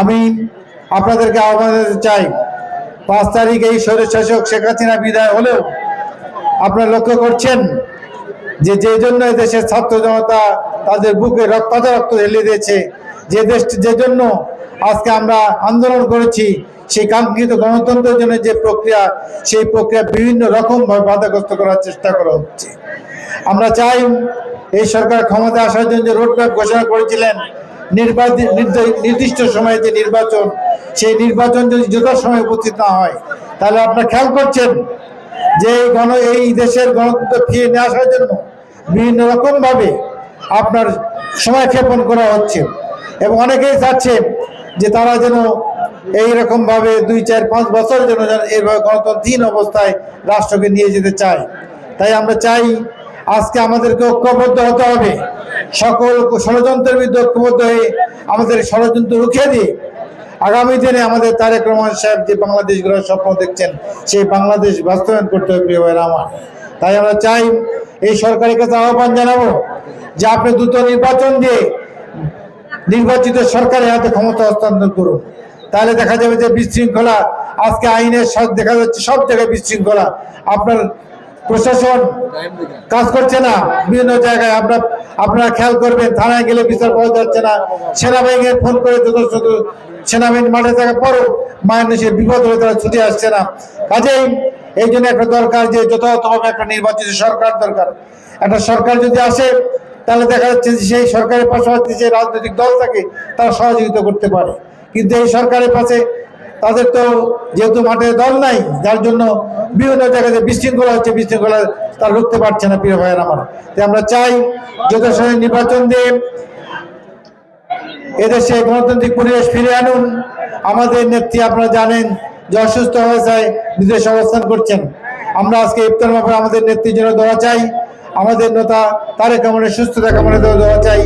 আমি আপনাদেরকে আহ্বান জানাতে চাই, 5 তারিখ এই স্বৈরশাসক শেখ হাসিনা বিদায় হলেও আপনারা লক্ষ্য করছেন যে জন্য দেশের ছাত্র জনতা তাদের বুকে রক্ত ঢেলে দিয়েছে, যে জন্য আজকে আমরা আন্দোলন করেছি, সেই কাঙ্ক্ষিত গণতন্ত্রের জন্য যে প্রক্রিয়া, সেই প্রক্রিয়া বিভিন্ন রকমভাবে বাধাগ্রস্ত করার চেষ্টা করা হচ্ছে। আমরা চাই এই সরকার ক্ষমতা আসার জন্য যে রোডম্যাপ ঘোষণা করেছিলেন, নির্দিষ্ট সময়ে যে নির্বাচন, সেই নির্বাচন যদি যথাসময়ে উপস্থিত না হয়, তাহলে আপনারা খেয়াল করছেন যে এই দেশের গণতন্ত্র ফিরিয়ে নিয়ে আসার জন্য বিভিন্ন রকমভাবে আপনার সময় ক্ষেপণ করা হচ্ছে। এবং অনেকেই চাচ্ছে যে তারা যেন এইরকমভাবে 2, 4, 5 বছর যেন এইভাবে গণতন্ত্রহীন অবস্থায় রাষ্ট্রকে নিয়ে যেতে চায়। তাই আমরা চাই আজকে আমাদেরকে ঐক্যবদ্ধ হতে হবে, সকল ষড়যন্ত্রের বিরুদ্ধে ঐক্যবদ্ধ হয়ে আমাদের ষড়যন্ত্র রুখে দিয়ে আগামী দিনে আমাদের তারেক রহমান সাহেব যে বাংলাদেশ গড়ার স্বপ্ন দেখছেন, সেই বাংলাদেশ বাস্তবায়ন করতে হবে প্রিয় ভাইরা আমার। তাই আমরা চাই এই সরকারের কাছে আহ্বান জানাবো যে আপনি দ্রুত নির্বাচন দিয়ে নির্বাচিত সরকারের হাতে ক্ষমতা হস্তান্তর করুন। তাহলে দেখা যাবে যে বিশৃঙ্খলা, আজকে আইনের দেখা যাচ্ছে সব জায়গায় বিশৃঙ্খলা, আপনার প্রশাসন কাজ করছে না, বিভিন্ন জায়গায় আপনারা খেয়াল করবেন, থানায় গেলে বিচার পাওয়া যাচ্ছে না, সেনাবাহিনীকে ফোন করে সেনাবাহিনী মাঠে থাকার পরও মানুষের বিপদ হলে তারা ছুটে আসছে না। কাজেই এই জন্য একটা দরকার যে যথাযথভাবে একটা নির্বাচিত সরকার দরকার। একটা সরকার যদি আসে, তাহলে দেখা যাচ্ছে যে সেই সরকারের পাশাপাশি যে রাজনৈতিক দল থাকে তারা সহযোগিতা করতে পারে। কিন্তু এই সরকারের পাশে তাদের তো যেহেতু মাঠে দল নাই, যার জন্য বিভিন্ন জায়গায় যে বিশৃঙ্খলা হচ্ছে, বিশৃঙ্খলা তারা রুখতে পারছে না প্রিয় ভাইয়ের আমার। তাই আমরা চাই যথাসময়ে নির্বাচন দিয়ে এদেশে গণতান্ত্রিক পরিবেশ ফিরে আনুন। আমাদের নেত্রী আপনারা জানেন যে অসুস্থ অবস্থায় বিদেশে অবস্থান করছেন। আমরা আজকে ইফতার মাহফিলে আমাদের নেত্রীর জন্য দোয়া চাই, আমাদের নেতা তারেক রহমানের সুস্থতা কামনা দোয়া চাই।